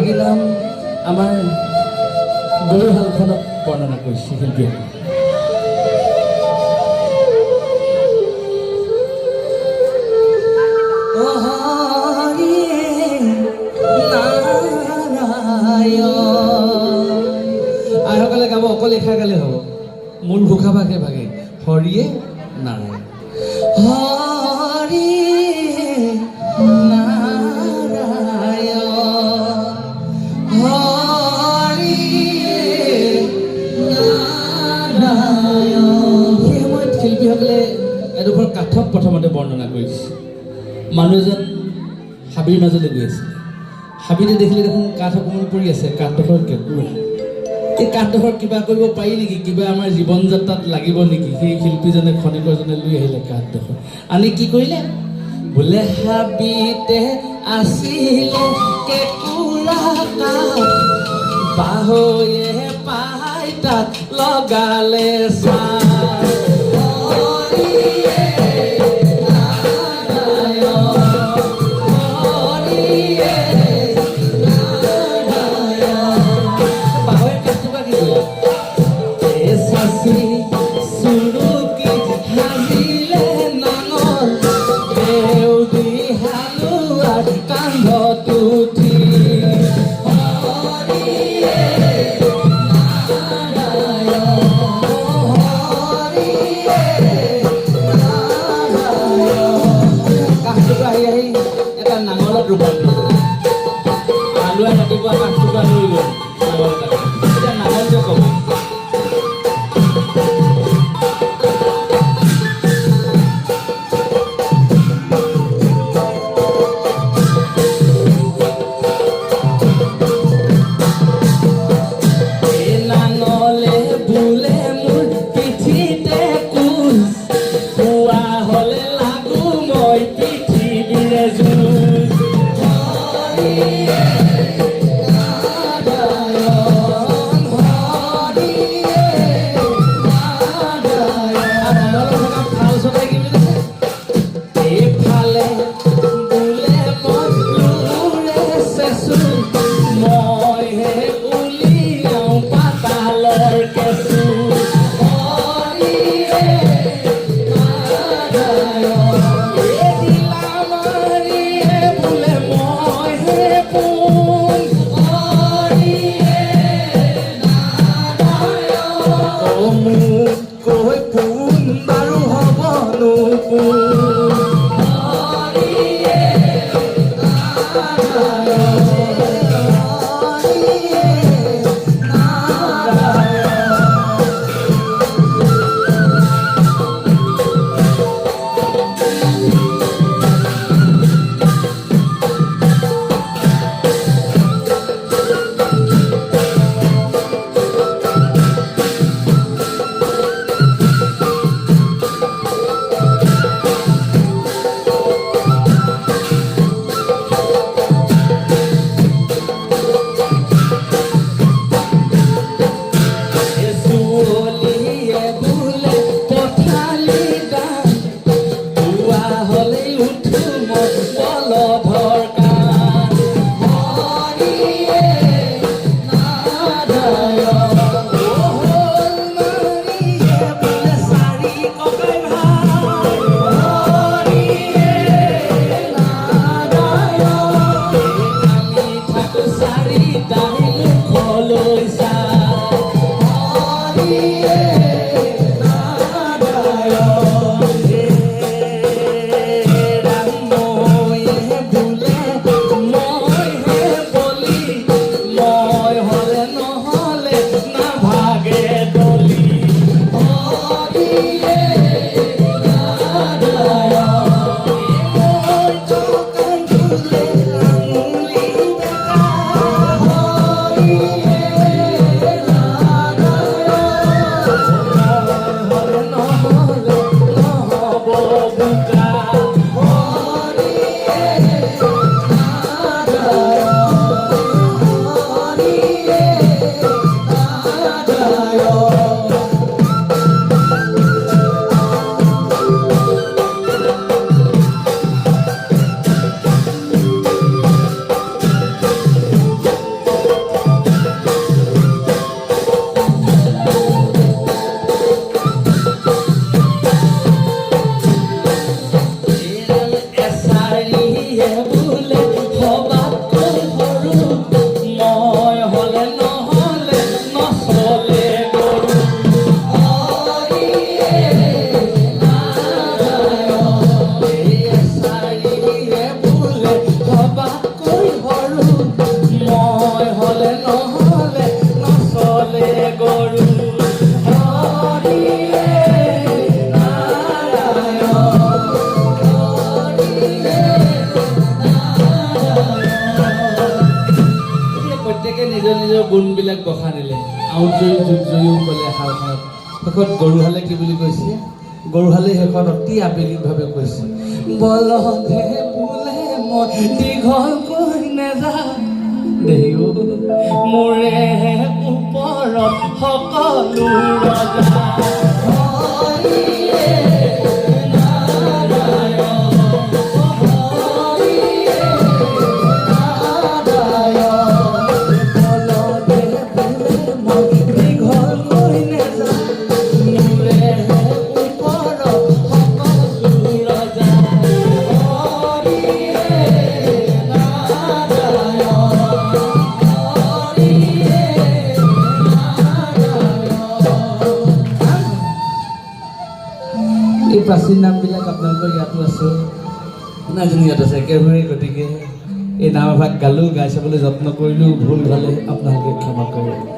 এভাগী নাম আমাৰ গৰুহালখনক বৰ্ণনা কৰিছে শিল্পীয়ে। আইসকলে গাব, অকল এষাৰ গালে হ'ব। মূল ঘোষা ভাগে ভাগে হৰিয়ে নাৰায়ণ, হৰি নাৰায়ণ, হৰি নাৰায়ণ। সেই সময়ত শিল্পীসকলে এডোখৰ কাঠক প্ৰথমতে বৰ্ণনা কৰিছে। মানুহ এজন হাবিৰ মাজলৈ গৈ আছে। হাবিতে দেখিলে দেখোন কাঠ অকণমান পৰি আছে, কাঠডোখৰ কেঁকুৰা। এই কাঠডোখৰ কিবা কৰিব পাৰি নেকি, কিবা আমাৰ জীৱন যাত্ৰাত লাগিব নেকি? সেই শিল্পীজনে খনিকৰজনে লৈ আহিলে কাঠডোখৰ, আনি কি কৰিলে বোলে, হাবিতে আছিলে কেঁকুৰা কাঠ, পাহৈয়ে পাই তাত লগালে চাহ। এটা নাঙলত ৰূপান্তৰিত আলুৱে ৰাতিপুৱা কাঠটুকুৰা লৈ গ'ল এতিয়া নাঙল যে ক'ব। প্ৰত্যেকে নিজৰ নিজৰ গুণবিলাক বখানিলে আউটজয়ী যোগজয়ীও ক'লে শালখনত শেষত গৰুহালে কি বুলি কৈছে গৰুহালে শেষত অতি আবেগিকভাৱে কৈছে বলধে বোলে মই দীঘলকৈ নেযাওঁ দেও মোৰে ওপৰত সকলো ৰজা এই প্ৰাচীন নামবিলাক আপোনালোকৰ ইয়াতো আছে নাজানি ইয়াত আছে একেবাৰে গতিকে এই নামভাগ গালোঁ গাই চাবলৈ যত্ন কৰিলোঁ ভুল হ'লে আপোনালোকে ক্ষমা কৰিব